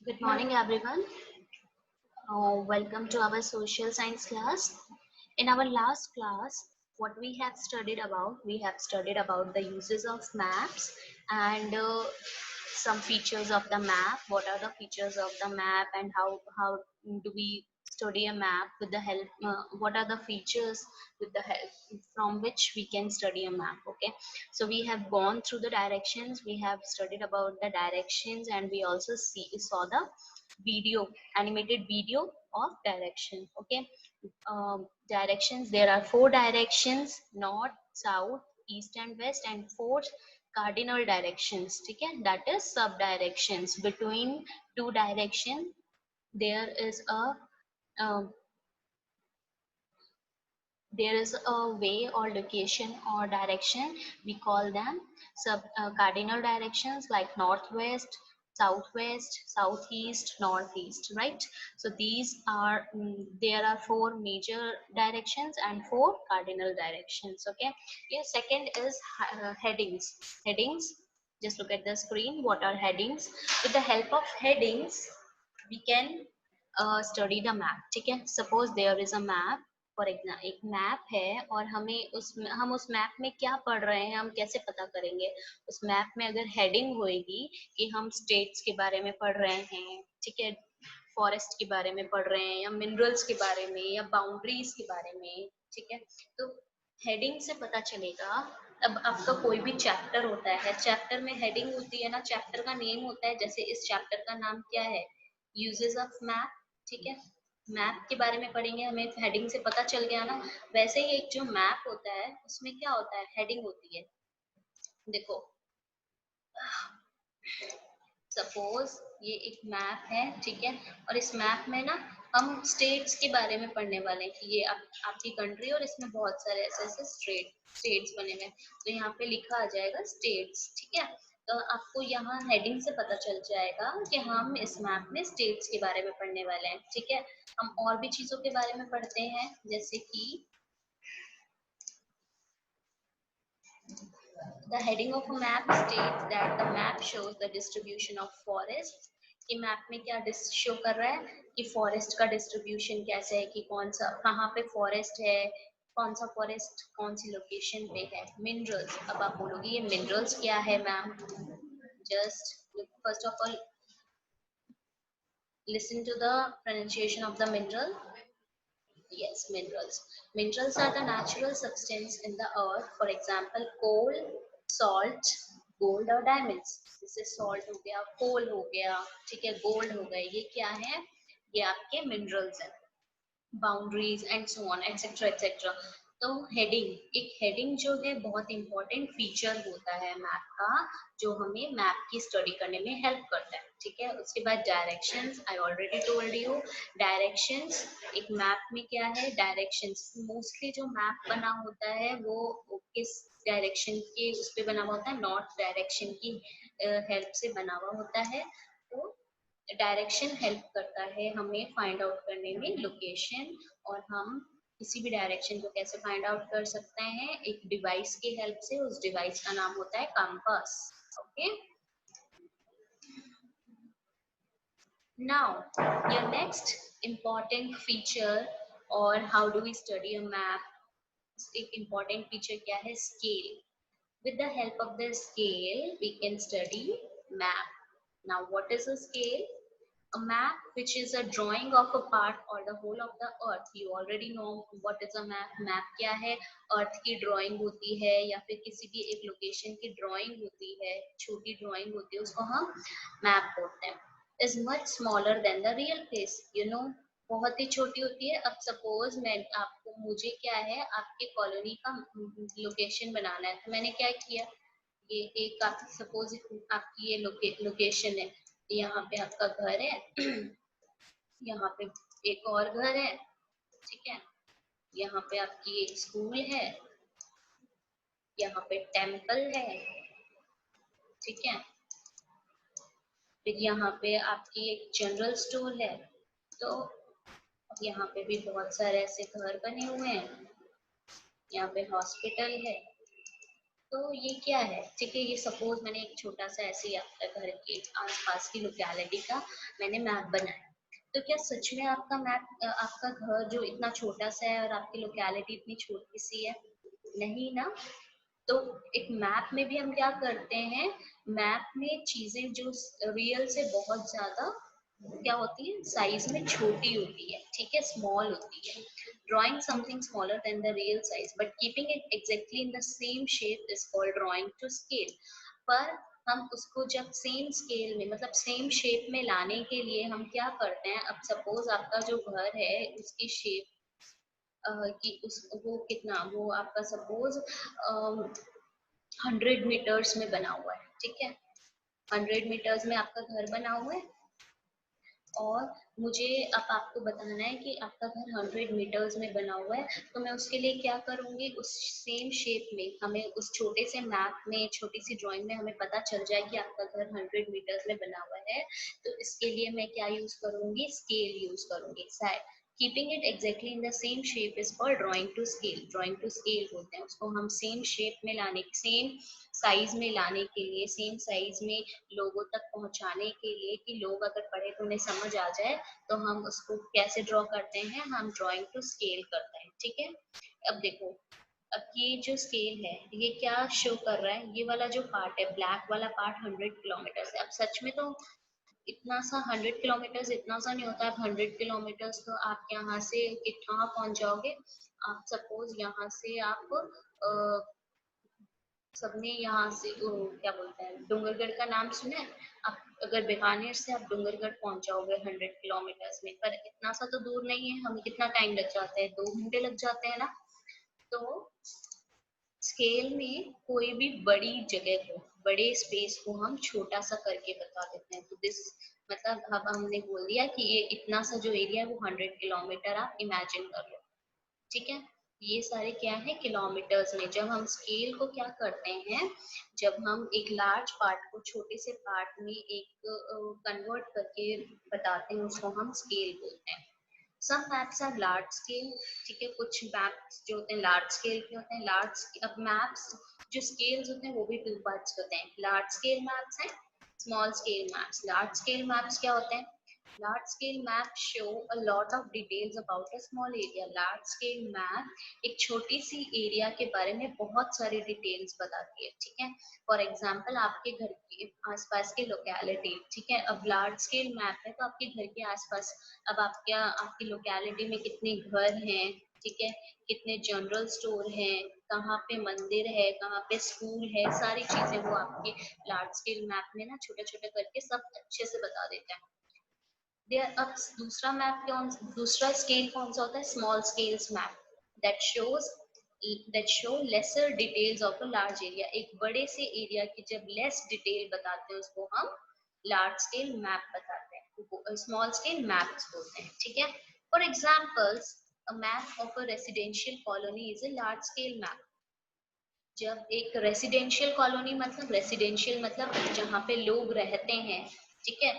Good morning, everyone. Welcome to our social science class. In our last class, what we have studied about the uses of maps and some features of the map. What are the features of the map and how do we study a map with the help? What are the features with the help from which we can study a map? Okay, so we have gone through the directions. We have studied about the directions, and we also saw the video animated video of direction. Okay, directions, there are four directions: north, south, east and west, and four cardinal directions. Okay, that is sub directions. Between two direction um, there is a way or location or direction. We call them sub cardinal directions, like northwest, southwest, southeast, northeast, right? So these are there are four major directions and four cardinal directions. Okay, yeah. Second is headings. Just look at the screen. What are headings? With the help of headings we can study the map. ठीक है, suppose there is a map. For example एक map है और हम उस map में क्या पढ़ रहे हैं, हम कैसे पता करेंगे? उस मैप में अगर हेडिंग होएगी कि हम स्टेट्स के बारे में पढ़ रहे हैं, ठीक है, फॉरेस्ट के बारे में पढ़ रहे हैं, या मिनरल्स के बारे में, या बाउंड्रीज के बारे में, ठीक है, तो हेडिंग से पता चलेगा। अब आपका कोई भी चैप्टर होता है, चैप्टर में हेडिंग होती है ना, चैप्टर का नेम होता है। जैसे इस चैप्टर का नाम क्या है? Uses of map. ठीक है, मैप के बारे में पढ़ेंगे, हमें हेडिंग से पता चल गया ना। वैसे ही एक जो मैप होता है उसमें क्या होता है? हेडिंग होती है। देखो, सपोज ये एक मैप है, ठीक है, और इस मैप में ना हम स्टेट्स के बारे में पढ़ने वाले हैं कि ये आपकी कंट्री और इसमें बहुत सारे ऐसे ऐसे स्टेट्स बने हुए हैं। तो यहाँ पे लिखा आ जाएगा स्टेट्स, ठीक है। तो आपको यहाँ हेडिंग से पता चल जाएगा कि हम इस मैप में स्टेट्स के बारे में पढ़ने वाले हैं, ठीक है। हम और भी चीजों के बारे में पढ़ते हैं, जैसे कि the heading of a map states that the map shows the distribution of forests. कि मैप में क्या शो कर रहा है कि फॉरेस्ट का डिस्ट्रीब्यूशन कैसे है, कि कौन सा कहाँ पे फॉरेस्ट है, कौन सा फॉरेस्ट कौन सी लोकेशन पे है। मिनरल्स, अब आप बोलोगे ये मिनरल्स क्या है ma'am? Just first of all listen to the pronunciation of the mineral. Yes, minerals. Minerals are the natural substance in the earth. For example, coal, salt, gold और diamonds. जैसे salt हो गया, coal हो गया, ठीक है, gold हो गए, ये क्या है? ये आपके minerals हैं। Boundaries and so on etcetera etcetera. तो हेडिंग जो है बहुत इंपॉर्टेंट फीचर होता है मैप का, जो हमें मैप की स्टडी करने में हेल्प करता है, ठीक है। उसके बाद directions, I already told you. Directions एक मैप में क्या है? डायरेक्शंस मोस्टली जो मैप बना होता है वो किस डायरेक्शन के उस पे बना हुआ होता है? नॉर्थ डायरेक्शन की हेल्प से बना हुआ होता है। तो डायरेक्शन हेल्प करता है हमें फाइंड आउट करने में लोकेशन। और हम किसी भी डायरेक्शन को कैसे फाइंड आउट कर सकते हैं? एक डिवाइस की हेल्प से। उस डिवाइस का नाम होता है compass. Okay, now your next important feature, और how do we study a map? एक इम्पॉर्टेंट फीचर क्या है? Scale. With the help of the scale, we can study map. Now, what is a scale? A map, which is a drawing of a part or the whole of the earth. You already know what is a map. Map क्या है? अर्थ की drawing होती है, या फिर किसी भी एक लोकेशन की ड्राइंग होती है, छोटी ड्राइंग होती है, उसको हम मैप बोलते हैं। Is much smaller than the real place, you know, बहुत ही छोटी होती है। अब सपोज मैं आपको, मुझे क्या है, आपके कॉलोनी का लोकेशन बनाना है, तो मैंने क्या किया, ये एक आप सपोज आपकी ये लोकेशन है, यहाँ पे आपका घर है, यहाँ पे एक और घर है, ठीक है, यहाँ पे आपकी एक स्कूल है, यहाँ पे टेम्पल है, ठीक है, फिर यहाँ पे आपकी एक जनरल स्टोर है। तो यहाँ पे भी बहुत सारे ऐसे घर बने हुए हैं, यहाँ पे हॉस्पिटल है, तो ये क्या है, ठीक है, ये सपोज मैंने एक छोटा सा ऐसे ही आपका घर के आसपास की लोकेलिटी का मैंने मैप बनाया। तो क्या सच में आपका मैप, आपका घर जो इतना छोटा सा है और आपकी लोकेलिटी इतनी छोटी सी है? नहीं ना। तो एक मैप में भी हम क्या करते हैं, मैप में चीजें जो रियल से बहुत ज्यादा क्या होती है, साइज में छोटी होती है, ठीक है, स्मॉल होती है। Drawing something smaller than the real size but keeping it exactly in the same shape is called drawing to scale. पर हम उसको जब सेम स्केल में मतलब सेम शेप में लाने के लिए हम क्या करते हैं, अब सपोज आपका जो घर है उसकी शेप कि उस वो कितना, वो आपका सपोज 100 मीटर्स में बना हुआ है, ठीक है, 100 मीटर्स में आपका घर बना हुआ है। और मुझे अब आपको बताना है कि आपका घर 100 मीटर्स में बना हुआ है, तो मैं उसके लिए क्या करूंगी, उस सेम शेप में हमें उस छोटे से मैप में, छोटी सी ड्राइंग में हमें पता चल जाए कि आपका घर 100 मीटर्स में बना हुआ है। तो इसके लिए मैं क्या यूज करूंगी, स्केल यूज करूंगी। Keeping it exactly in the same shape is called drawing to scale. Drawing to scale बोलते हैं उसको, हम सेम शेप में लाने, सेम साइज में लाने के लिए, सेम साइज में लोगों तक पहुंचाने के लिए कि लोग अगर पढ़े तो उन्हें समझ आ जाए, तो हम उसको कैसे ड्रॉ करते हैं, हम ड्राइंग टू स्केल करते हैं, ठीक है। अब देखो, अब ये जो स्केल है ये क्या शो कर रहा है, ये वाला जो पार्ट है, ब्लैक वाला पार्ट 100 किलोमीटर है। अब सच में तो इतना सा 100 किलोमीटर इतना सा नहीं होता है। 100 किलोमीटर तो आप यहाँ से कितना पहुंच जाओगे, आप सपोज यहाँ से आप सबने यहाँ से वो क्या बोलते हैं, डूंगरगढ़ का नाम सुना है? आप अगर बीकानेर से आप डूंगरगढ़ पहुंच जाओगे 100 किलोमीटर में, पर इतना सा तो दूर नहीं है, हमें कितना टाइम लग जाता है, 2 घंटे लग जाते हैं ना। तो स्केल में कोई भी बड़ी जगह को, बड़े स्पेस को हम छोटा सा करके बता देते हैं। तो दिस मतलब अब हमने बोल दिया कि ये इतना सा जो एरिया है वो 100 किलोमीटर आप इमेजिन कर लो, ठीक है। ये सारे क्या है, किलोमीटर्स में। जब हम स्केल को क्या करते हैं, जब हम एक लार्ज पार्ट को छोटे से पार्ट में एक कन्वर्ट करके बताते हैं, उसको हम स्केल बोलते हैं। सम मैप्स आर लार्ज स्केल, ठीक है, कुछ मैप्स जो होते हैं लार्ज स्केल के होते हैं। अब मैप्स जो स्केल्स होते हैं वो भी 2 पार्ट्स होते हैं, लार्ज स्केल मैप्स हैं, small scale maps. Large scale maps क्या होते हैं, large scale map show a lot of details about a small area। large scale map एक छोटी सी एरिया के बारे में बहुत सारी डिटेल्स बताती है, ठीक है। फॉर एग्जांपल आपके घर के आसपास के लोकेलिटी, ठीक है। अब लार्ज स्केल मैप है तो आपके घर के आसपास, अब आपकी लोकेलिटी में कितने घर हैं, ठीक है, कितने जनरल स्टोर हैं, कहाँ पे मंदिर है, कहाँ पे स्कूल है, सारी चीजें वो आपके लार्ज स्केल मैप में ना छोटे छोटे करके सब अच्छे से बता देते हैं। अब दूसरा मैप कौन, दूसरा स्केल कौन सा होता है, small scales map, that shows that show lesser details of a large area. एक बड़े से एरिया की जब लेस डिटेल बताते हैं उसको हम लार्ज स्केल मैप बताते हैं, स्मॉल स्केल मैप्स बोलते हैं, ठीक है। For examples, a map of a residential colony is a large scale map। जब एक रेसिडेंशियल कॉलोनी मतलब, रेसिडेंशियल मतलब जहाँ पे लोग रहते हैं, ठीक है,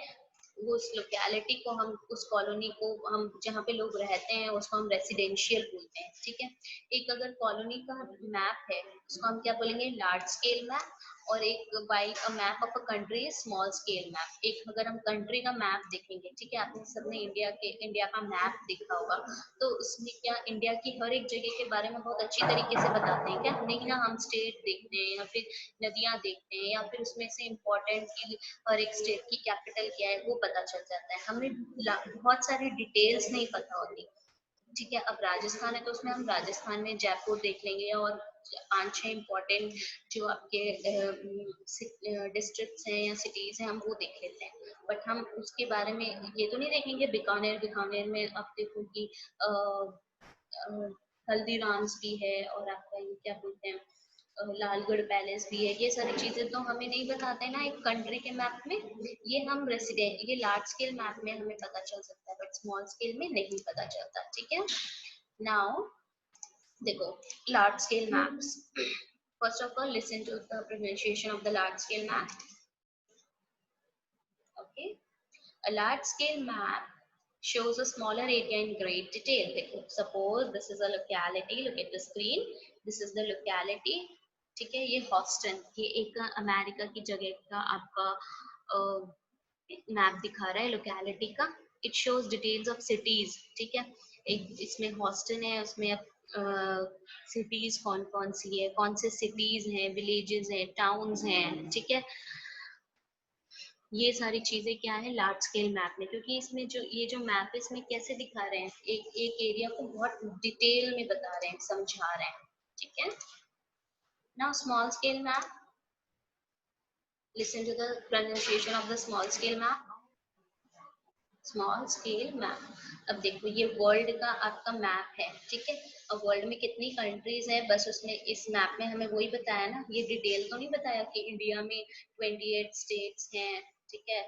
वो उस लोकेलिटी को हम, उस कॉलोनी को हम जहाँ पे लोग रहते हैं उसको हम रेसिडेंशियल बोलते हैं, ठीक है। एक अगर कॉलोनी का मैप है उसको हम क्या बोलेंगे, लार्ज स्केल मैप। और एक by a map of a country small scale map. एक अगर हम कंट्री का मैप देखेंगे, ठीक है, आपने सबने इंडिया का मैप देखा होगा, तो उसमें क्या इंडिया की हर एक जगह के बारे में बहुत अच्छी तरीके से बताते हैं क्या, नहीं ना, हम स्टेट देखते हैं या फिर नदियां देखते हैं या फिर उसमें से इम्पोर्टेंट की हर एक स्टेट की कैपिटल क्या है वो पता चल जाता है, हमें बहुत सारी डिटेल्स नहीं पता होती, ठीक है। अब राजस्थान है तो उसमें हम राजस्थान में जयपुर देख लेंगे और 5-6 इम्पोर्टेंट जो आपके डिस्ट्रिक्ट्स हैं या सिटीज हैं हम वो देख लेते हैं। बट हम उसके बारे में ये तो नहीं देखेंगे, बीकानेर, बीकानेर में आप देखो कि हल्दीराम्स भी है और आपका ये क्या बोलते हैं, लालगढ़ पैलेस भी है। ये सारी चीजें तो हमें नहीं बताते ना एक कंट्री के मैप में, ये हम रेसिडेंट, ये लार्ज स्केल मैप में हमें पता चल सकता है, बट स्मॉल स्केल में नहीं पता चलता, ठीक है। नाउ देखो, large scale maps, first of all listen to the pronunciation of the large scale map, okay. A large scale map shows a smaller area in great detail. Suppose this is a locality, look at the screen, this is the locality, ठीक है। ये Houston, ये एक America की जगह का आपका map दिखा रहा है लोकेलिटी का। It shows details of cities, ठीक है। एक इसमें हॉस्टन है, उसमें सिटीज कौन कौन सी है, कौन से सिटीज हैं, विलेजेस हैं, टाउन्स हैं, ठीक है। ये सारी चीजें क्या है लार्ज स्केल मैप में, क्योंकि इसमें जो ये जो मैप है इसमें कैसे दिखा रहे हैं, एक एक एरिया को बहुत डिटेल में बता रहे हैं, समझा रहे हैं, ठीक है। Now small scale map, listen to the pronunciation of the small scale map. Small scale map. अब देखो ये वर्ल्ड का आपका मैप है, ठीक है। और वर्ल्ड में कितनी कंट्रीज है, बस उसमें इस मैप में हमें वही बताया ना, ये डिटेल तो नहीं बताया कि इंडिया में 28 स्टेट्स हैं, ठीक है,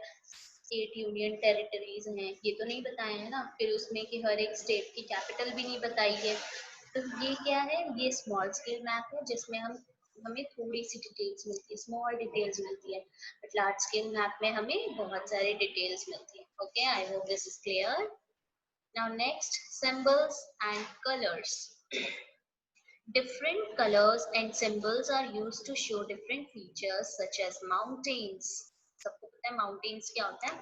8 यूनियन टेरिटरीज हैं, ये तो नहीं बताया है ना। फिर उसमें कि हर एक स्टेट की कैपिटल भी नहीं बताई है। तो ये क्या है, ये स्मॉल स्केल मैप है जिसमें हम हमें थोड़ी सी डिटेल्स मिलती है, स्मॉल डिटेल्स मिलती है। बट लार्ज स्केल मैप में हमें बहुत सारी डिटेल्स मिलती है। Okay, I hope this is clear. Now next, symbols and colours. Different colors and symbols are used to show different features such as mountains. सबको पता है mountains क्या होता है?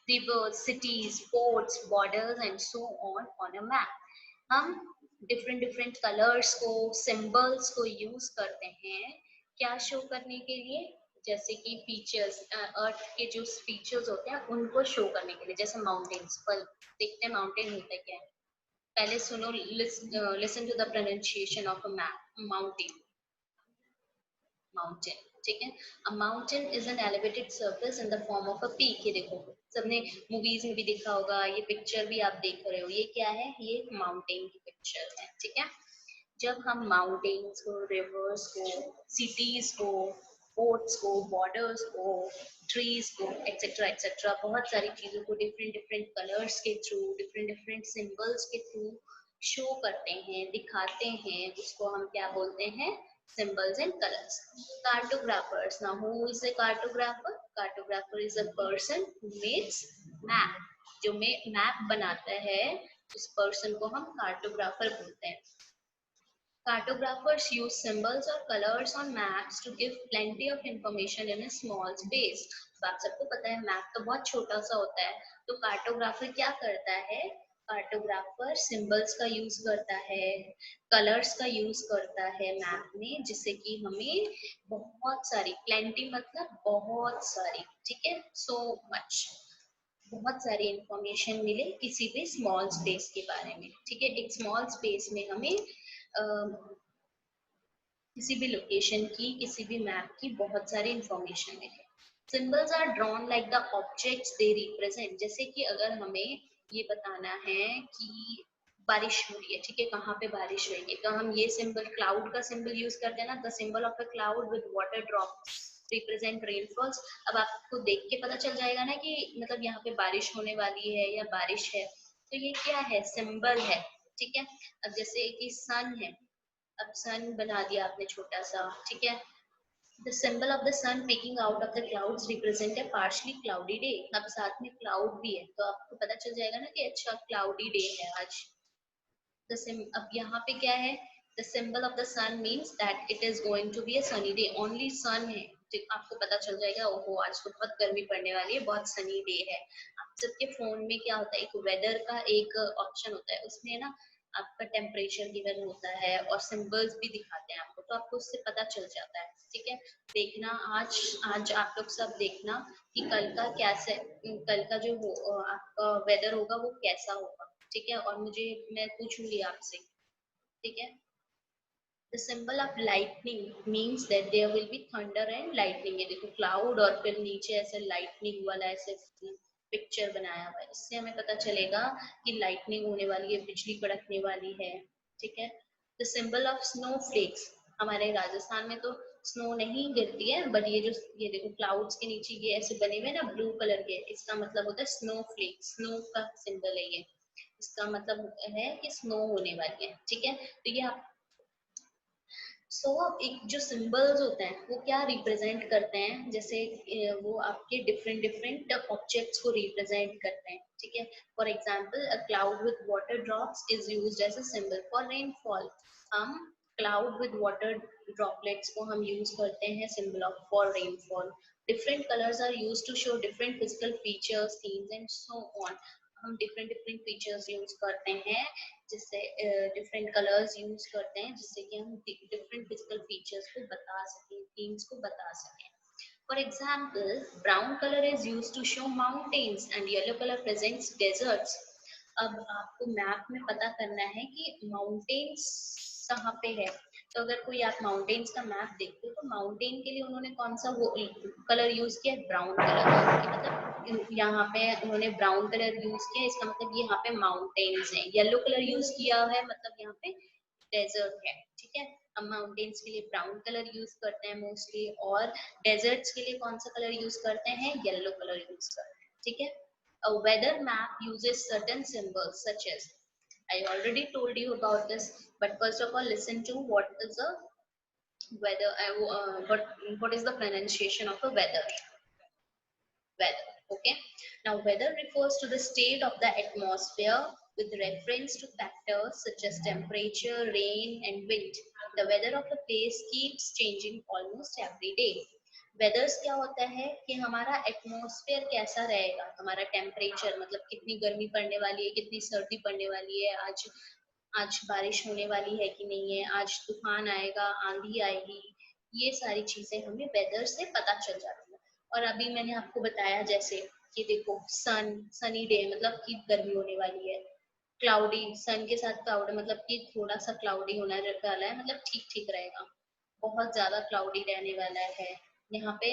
Rivers, cities, ports, borders and so on a map. हम different different colors को, symbols को use करते हैं क्या शो करने के लिए? जैसे कि फीचर्स, अर्थ के जो फीचर्स होते हैं उनको शो करने के लिए। जैसे माउंटेन्स पर देखते हैं माउंटेन होता है क्या है। पहले सुनो, listen to the pronunciation of a mountain. Mountain, ठीक है। A mountain is an elevated surface in the form of a peak. ये देखो सबने मूवीज में भी देखा होगा, ये पिक्चर भी आप देख रहे हो, ये क्या है, ये माउंटेन की पिक्चर है, ठीक है। जब हम माउंटेन्स को, रिवर्स को, सिटीज को, पोर्ट्स को, बॉर्डर्स को, ट्रीज को, एक्सेट्रा एक्सेट्रा बहुत सारी चीजों को डिफरेंट डिफरेंट कलर्स के थ्रू, डिफरेंट डिफरेंट सिंबल्स के थ्रू शो करते हैं, दिखाते हैं, उसको हम क्या बोलते हैं, symbols and colors. Cartographers. Now, who is a cartographer? Cartographer is a person who makes map. जो मैप बनाता है उस पर्सन को हम कार्टोग्राफर बोलते हैं। Cartographers use symbols or colors on maps to give plenty of information in a small space. तो आप सबको पता है मैप तो बहुत छोटा सा होता है, तो कार्टोग्राफर क्या करता है, कार्टोग्राफर सिंबल्स का यूज करता है, कलर्स का यूज करता है मैप में, जिससे कि हमें बहुत सारी, प्लेंटी मतलब बहुत सारी, ठीक है, सो मच, बहुत सारी इंफॉर्मेशन मिले किसी भी स्मॉल स्पेस के बारे में, ठीक है। एक स्मॉल स्पेस में हमें किसी भी लोकेशन की, किसी भी मैप की बहुत सारी इंफॉर्मेशन मिले। Symbols are drawn like the objects they represent. जैसे कि अगर हमें ये बताना है कि बारिश हो रही है, ठीक है, कहाँ पे बारिश होगी, तो हम ये सिंबल, क्लाउड का सिंबल यूज करते हैं ना, the symbol of a cloud with water drops represent rainfalls. अब आपको देख के पता चल जाएगा ना कि मतलब यहाँ पे बारिश होने वाली है या बारिश है, तो ये क्या है, सिंबल है, ठीक है। अब जैसे कि सन है, अब सन बना दिया आपने छोटा सा, ठीक है। The symbol of the sun peeking out of the clouds represent a partially cloudy day. अब साथ में क्लाउड भी है, तो आपको पता चल जाएगा ना कि अच्छा क्लाउडी डे है आज। अब यहाँ पे क्या है, the symbol of the sun means that it is going to be a sunny day. Only sun है, तो आपको पता चल जाएगा ओहो आज तो बहुत गर्मी पड़ने वाली है, बहुत सनी डे है। आप सबके फोन में क्या होता है, एक वेदर का एक ऑप्शन होता है, उसमें ना आपका टेम्परेचर गिवन होता है और सिंबल्स भी दिखाते हैं आपको, तो आपको उससे पता चल जाता है, ठीक है। देखना आज आज आप लोग सब देखना कि कल का कैसे, कल का जो आपका वेदर होगा वो कैसा होगा, ठीक है। और मुझे, मैं पूछूंगी आपसे, ठीक है। The symbol of lightning means that there will be thunder and lightning. ये देखो क्लाउड और फिर नीचे ऐसे लाइटनिंग वाला ऐसे पिक्चर बनाया हुआ है, इससे हमें पता चलेगा कि लाइटनिंग होने वाली है, बिजली कड़कने वाली है, ठीक है। The symbol of snowflakes, हमारे राजस्थान में तो स्नो नहीं गिरती है, बट ये जो, ये देखो क्लाउड्स के नीचे ये ऐसे बने हुए ना ब्लू कलर के, इसका मतलब होता है स्नोफ्लेक, स्नो का सिंबल है ये, इसका मतलब है कि स्नो होने वाली है, ठीक है। तो ये आप एक जो सिंबल्स होते हैं वो क्या रिप्रेजेंट करते हैं, जैसे वो आपके डिफरेंट डिफरेंट ऑब्जेक्ट्स को रिप्रेजेंट करते हैं, ठीक है। For example a cloud with water drops is used as a symbol for rainfall. हम क्लाउड विद वाटर ड्रॉपलेट्स को हम यूज करते हैं symbol of for rainfall. Different colours are use to show different physical features, scenes and so on. हम different different features use करते हैं, जिससे different colours use करते हैं जिससे कि हम डिफरेंट फिजिकल फीचर्स को बता सकें, थीम्स को बता सकें. For example, brown color is used to show mountains and yellow color presents deserts. अब आपको मैप में पता करना है कि माउंटेन्स कहाँ पे है. तो अगर कोई आप माउंटेन्स का मैप देखते हो तो माउंटेन के लिए उन्होंने कौन सा वो कलर यूज किया, ब्राउन कलर. मतलब यहाँ पे उन्होंने ब्राउन कलर यूज किया, इसका मतलब यहाँ पे माउंटेन्स है. येलो कलर यूज किया है मतलब यहाँ पे डेजर्ट है. ठीक है, हम माउंटेन्स के लिए ब्राउन कलर यूज करते हैं मोस्टली, और डेजर्ट्स के लिए कौन सा कलर यूज करते हैं, येलो कलर यूज करते हैं. ठीक है. A weather map uses certain symbols such as, I already told you about this, but first of all listen to what is a weather, what is the pronunciation of a weather. Weather. Okay. Now, weather refers to the state of the atmosphere with reference to factors such as temperature, rain, and wind. The weather of a place keeps changing almost every day. वेदर्स क्या होता है कि हमारा atmosphere कैसा रहेगा, हमारा temperature मतलब कितनी गर्मी पड़ने वाली है, कितनी सर्दी पड़ने वाली है, आज आज बारिश होने वाली है कि नहीं है, आज तूफान आएगा, आंधी आएगी. ये सारी चीजें हमें वेदर से पता चल जाती है. और अभी मैंने आपको बताया जैसे कि देखो सनी डे मतलब कि गर्मी होने वाली है, क्लाउडी सन के साथ क्लाउड मतलब कि थोड़ा सा क्लाउडी होने वाला है, मतलब ठीक ठीक रहेगा. बहुत ज्यादा क्लाउडी रहने वाला है, यहाँ पे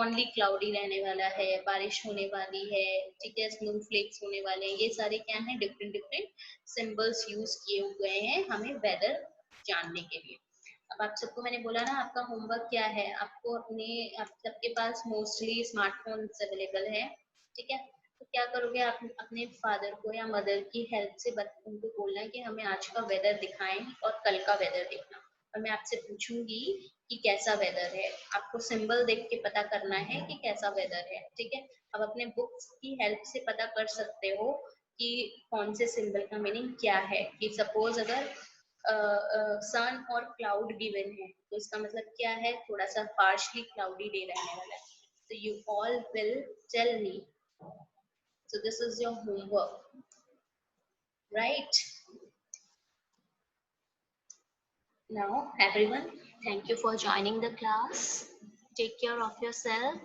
ओनली क्लाउडी रहने वाला है, बारिश होने वाली है. ठीक है, स्नो फ्लेक्स होने वाले हैं. ये सारे क्या है, डिफरेंट डिफरेंट सिंबल्स यूज किए हुए हैं हमें वेदर जानने के लिए. अब आप सबको मैंने बोला ना आपका होमवर्क क्या है, आपको आप सबके पास मोस्टली स्मार्टफोन अवेलेबल है. ठीक है, तो क्या करोगे आप अपने फादर को या मदर की हेल्प से उनको बोलना है कि हमें आज का वेदर दिखाएं और कल का वेदर दिखना. और मैं आपसे पूछूंगी कि कैसा वेदर है, आपको सिंबल देख के पता करना है कि कैसा वेदर है. ठीक है, अब अपने बुक्स की हेल्प से पता कर सकते हो कि कौन से सिंबल का मीनिंग क्या है. कि सपोज अगर सन और क्लाउड गिवन है तो इसका मतलब क्या है, थोड़ा सा पार्शली क्लाउडी डे रहने वाला है. So you all will tell me. So this is your homework, right? Now, everyone, thank you for joining the class. Take care of yourself.